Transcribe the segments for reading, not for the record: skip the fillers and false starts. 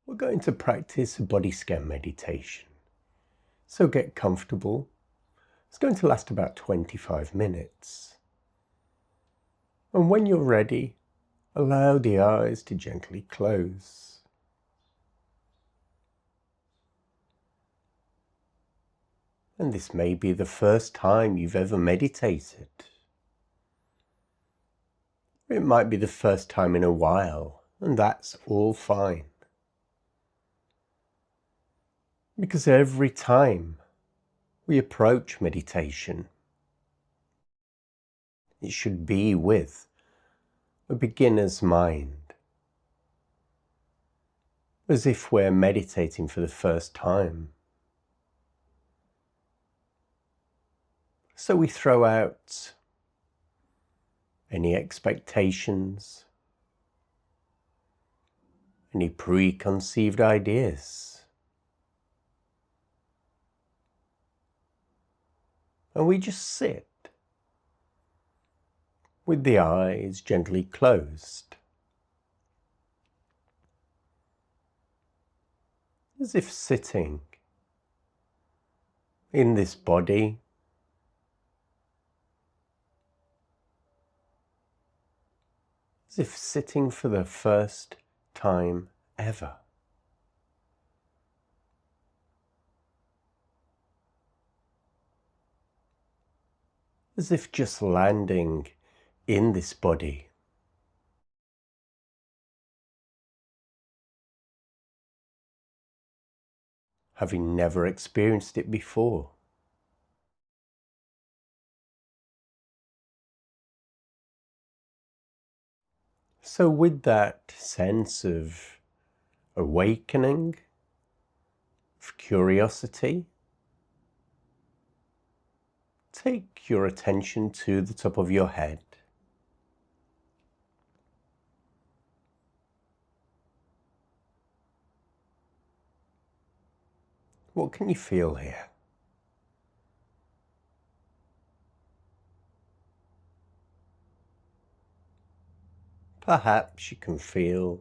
We're going to practice a body scan meditation. So get comfortable. It's going to last about 25 minutes. And when you're ready, allow the eyes to gently close. And this may be the first time you've ever meditated. It might be the first time in a while, and that's all fine. Because every time we approach meditation, it should be with a beginner's mind, as if we're meditating for the first time. So we throw out any expectations, any preconceived ideas, and we just sit with the eyes gently closed, as if sitting in this body, as if sitting for the first time ever. As if just landing in this body. Having never experienced it before. So with that sense of awakening, of curiosity, take your attention to the top of your head. What can you feel here? Perhaps you can feel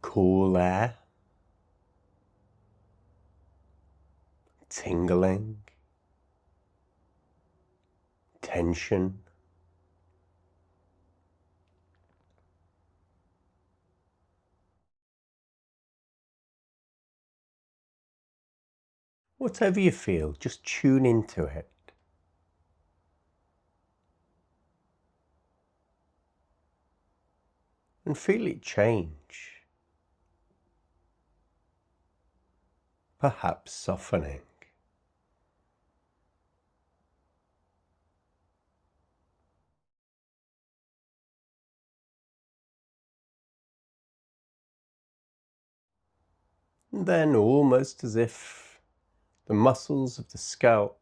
cool air, tingling, tension. Whatever you feel, just tune into it. And feel it change. Perhaps softening. And then, almost as if the muscles of the scalp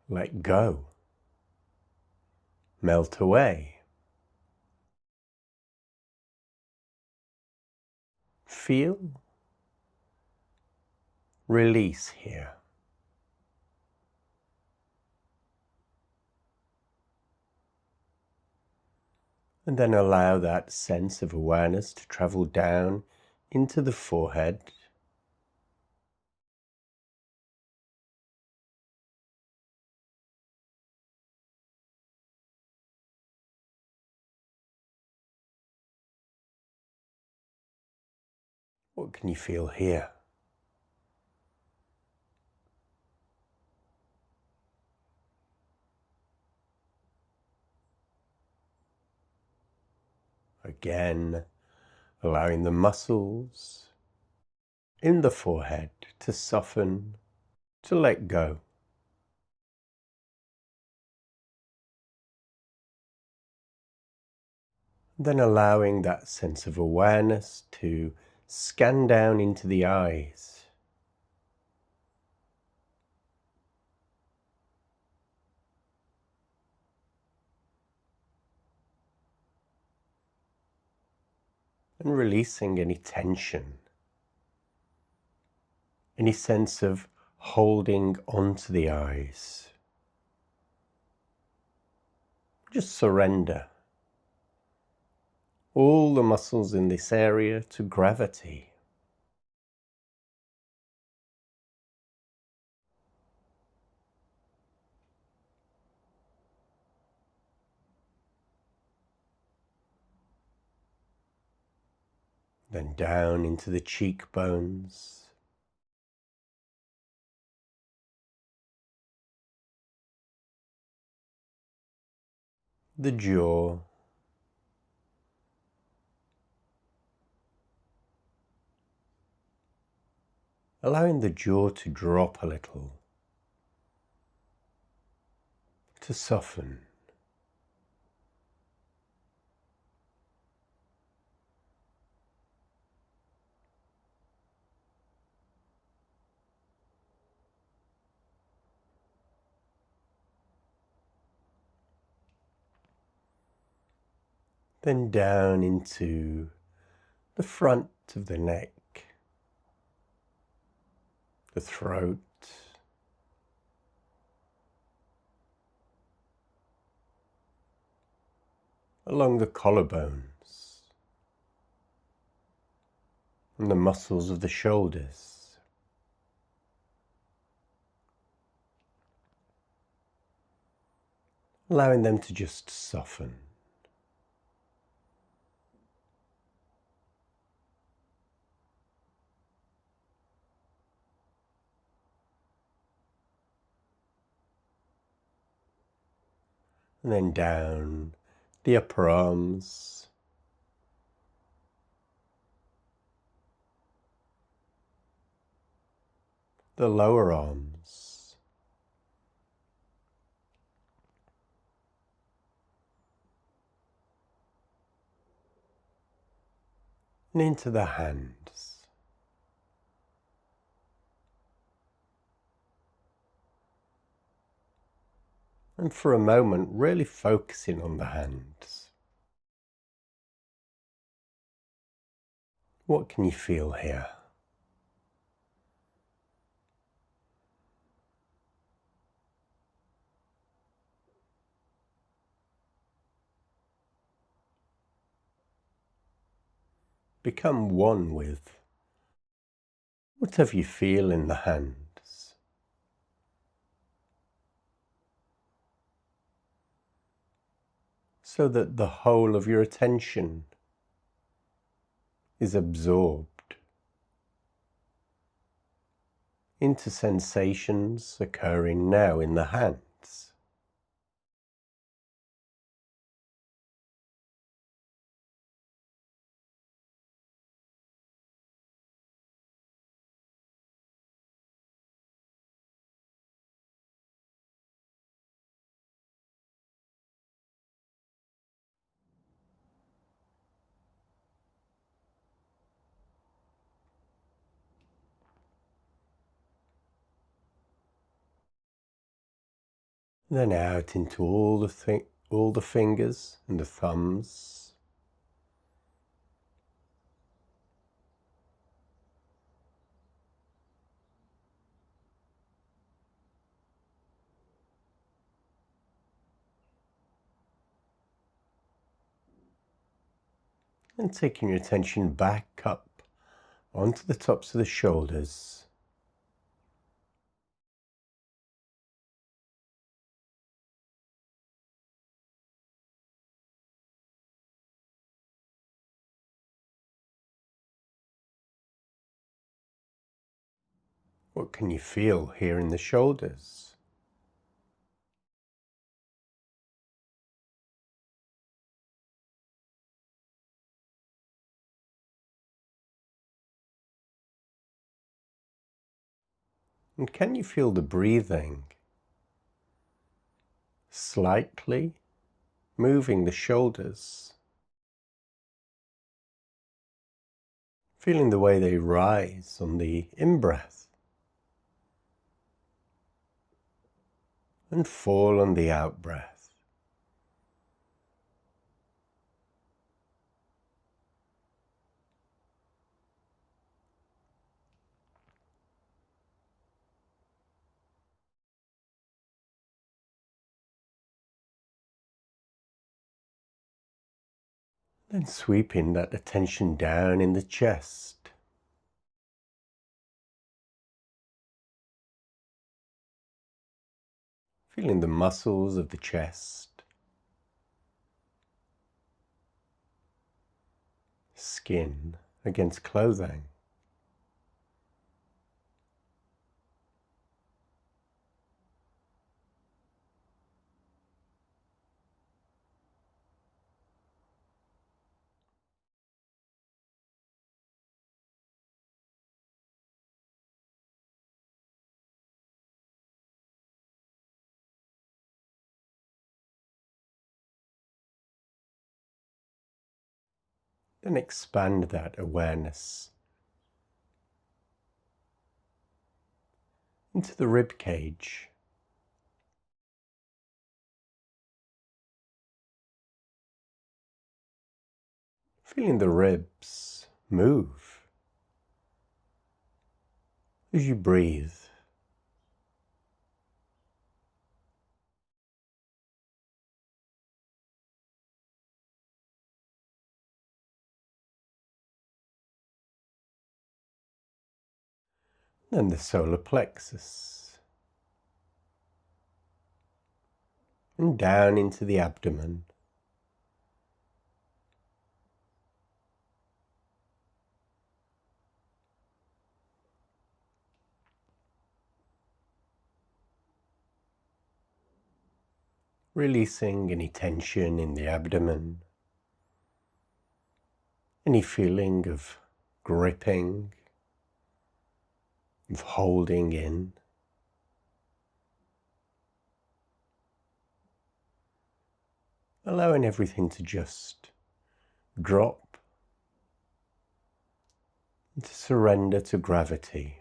let go, melt away. Feel release here. And then allow that sense of awareness to travel down into the forehead. What can you feel here? Again, allowing the muscles in the forehead to soften, to let go. Then allowing that sense of awareness to scan down into the eyes. And releasing any tension, any sense of holding onto the eyes. Just surrender all the muscles in this area to gravity. Then down into the cheekbones, the jaw, allowing the jaw to drop a little, to soften. Then down into the front of the neck, the throat, along the collarbones, and the muscles of the shoulders. Allowing them to just soften. And then down the upper arms, the lower arms, and into the hands. And for a moment, really focusing on the hands. What can you feel here? Become one with whatever you feel in the hands. So that the whole of your attention is absorbed into sensations occurring now in the hands. Then out into all the fingers and the thumbs. And taking your attention back up onto the tops of the shoulders. What can you feel here in the shoulders? And can you feel the breathing slightly moving the shoulders? Feeling the way they rise on the in-breath and fall on the out-breath. Then sweeping that attention down in the chest. Feeling the muscles of the chest, skin against clothing. Then expand that awareness into the rib cage. Feeling the ribs move as you breathe. Then the solar plexus. And down into the abdomen. Releasing any tension in the abdomen. Any feeling of gripping, of holding in. Allowing everything to just drop and to surrender to gravity.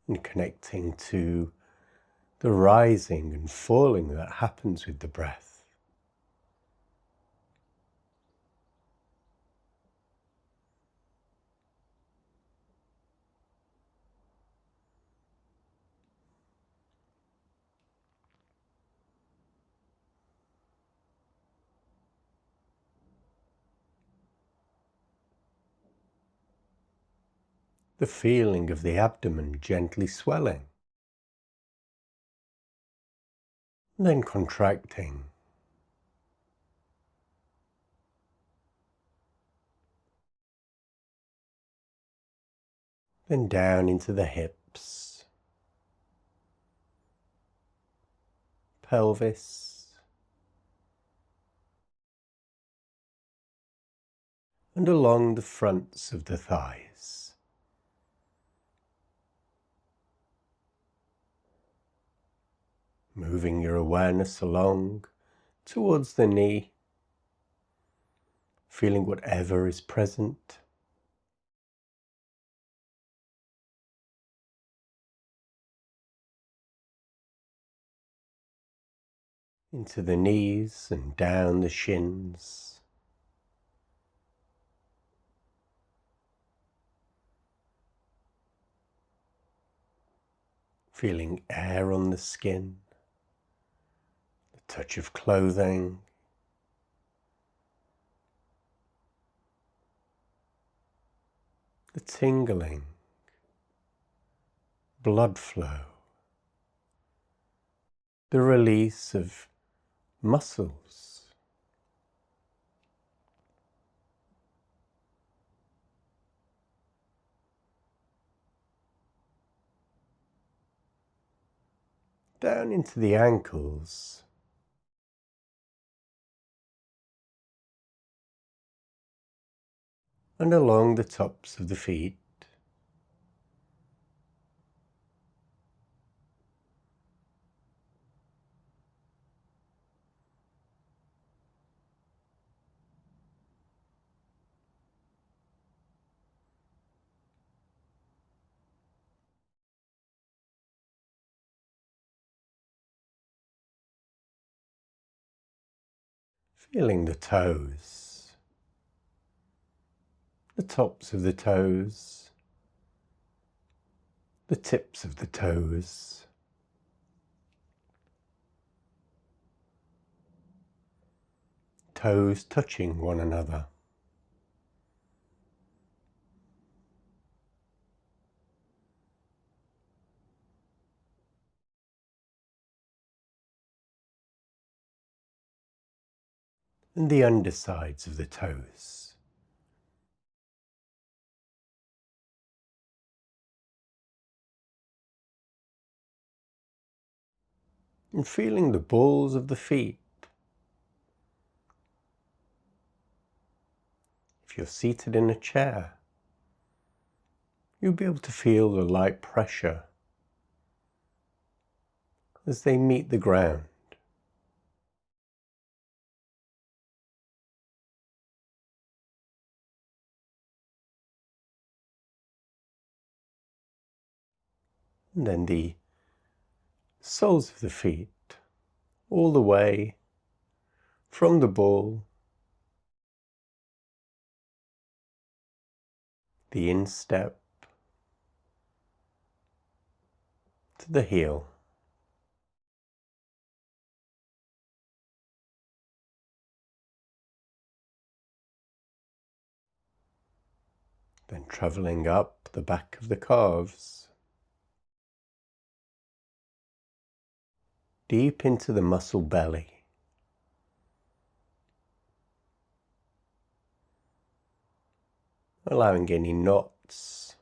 And connecting to the rising and falling that happens with the breath. The feeling of the abdomen gently swelling, and then contracting. Then down into the hips, pelvis, and along the fronts of the thighs. Moving your awareness along towards the knee, feeling whatever is present. Into the knees and down the shins. Feeling air on the skin, the touch of clothing, the tingling, blood flow, the release of muscles. Down into the ankles, and along the tops of the feet. Feeling the toes, the tops of the toes, the tips of the toes, toes touching one another. And the undersides of the toes. And feeling the balls of the feet. If you're seated in a chair, you'll be able to feel the light pressure as they meet the ground. And then the soles of the feet, all the way from the ball, the instep, to the heel. Then travelling up the back of the calves, deep into the muscle belly. Allowing any knots,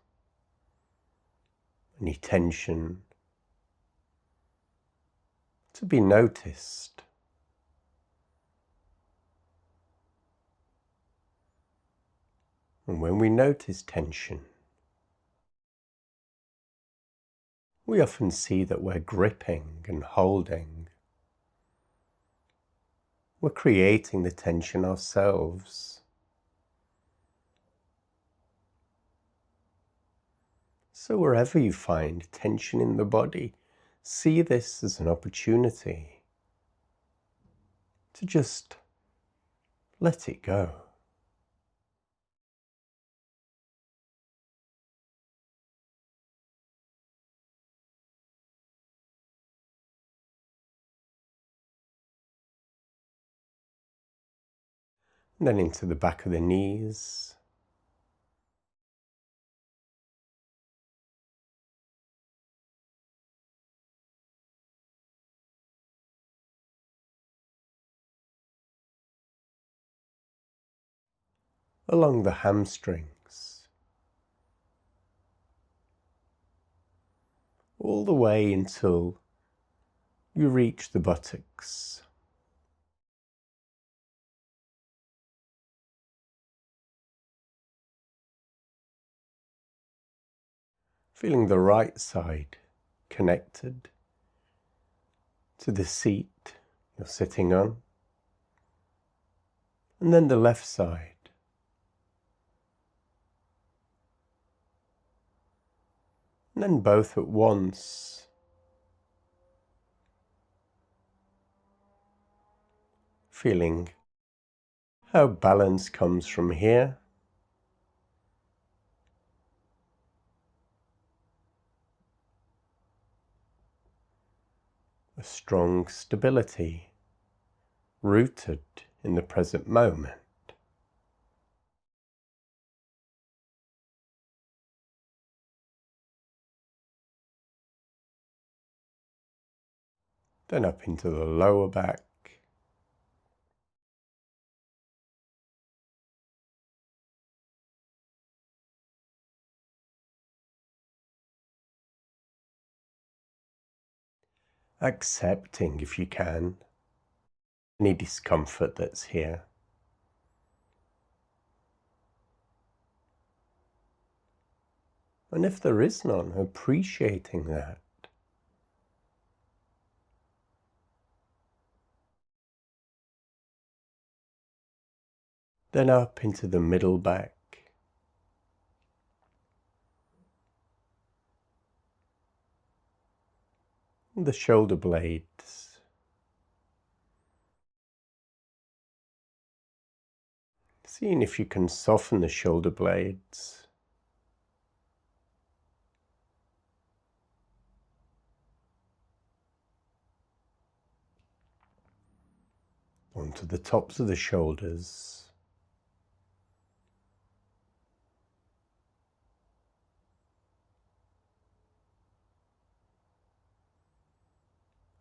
any tension to be noticed. And when we notice tension, we often see that we're gripping and holding. We're creating the tension ourselves. So wherever you find tension in the body, see this as an opportunity to just let it go. And then into the back of the knees. Along the hamstrings. All the way until you reach the buttocks. Feeling the right side connected to the seat you're sitting on, and then the left side. And then both at once. Feeling how balance comes from here. A strong stability rooted in the present moment. Then up into the lower back. Accepting, if you can, any discomfort that's here. And if there is none, appreciating that. Then up into the middle back. The shoulder blades. Seeing if you can soften the shoulder blades. Onto the tops of the shoulders.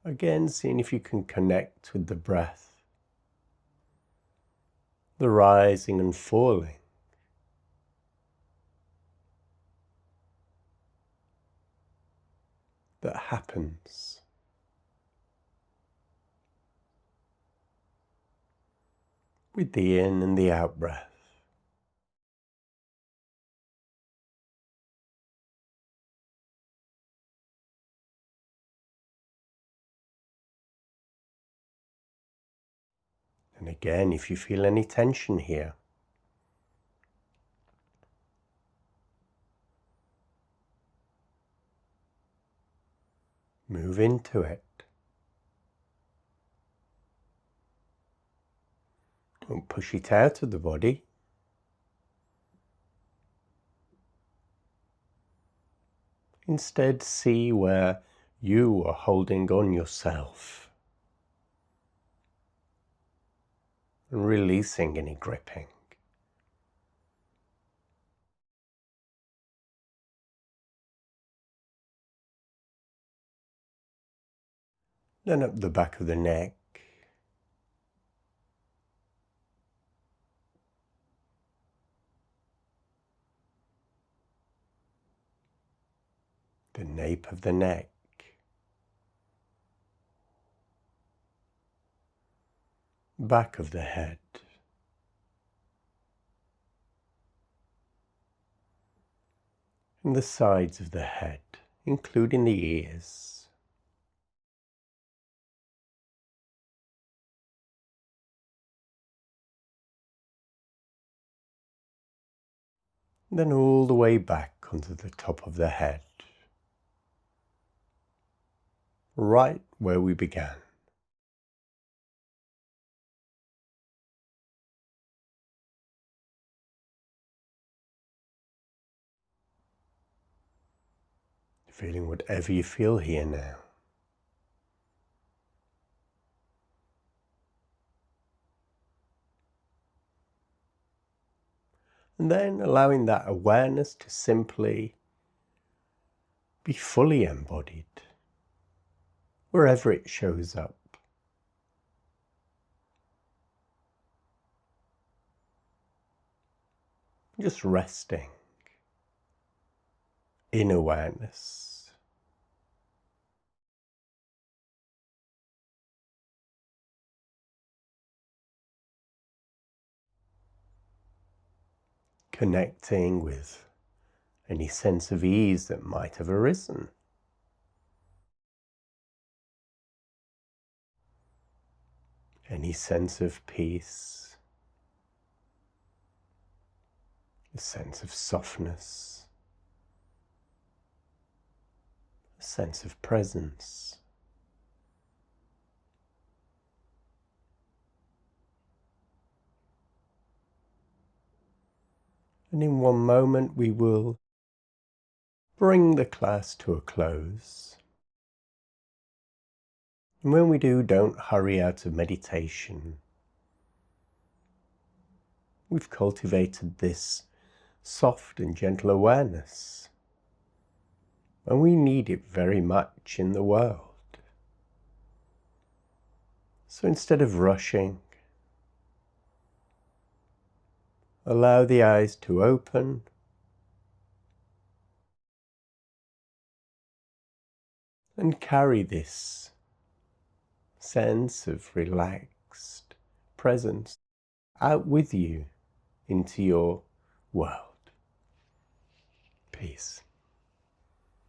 Again, seeing if you can connect with the breath, the rising and falling. That happens. With the in and the out breath. And again, if you feel any tension here, move into it. Don't push it out of the body. Instead, see where you are holding on yourself and releasing any gripping. Then up the back of the neck, the nape of the neck, back of the head, and the sides of the head, including the ears. Then all the way back onto the top of the head, right where we began. Feeling whatever you feel here now. And then allowing that awareness to simply be fully embodied, wherever it shows up. Just resting in awareness. Connecting with any sense of ease that might have arisen. Any sense of peace. A sense of softness. A sense of presence. And in one moment we will bring the class to a close. And when we do, don't hurry out of meditation. We've cultivated this soft and gentle awareness, and we need it very much in the world. So instead of rushing, allow the eyes to open and carry this sense of relaxed presence out with you into your world. Peace.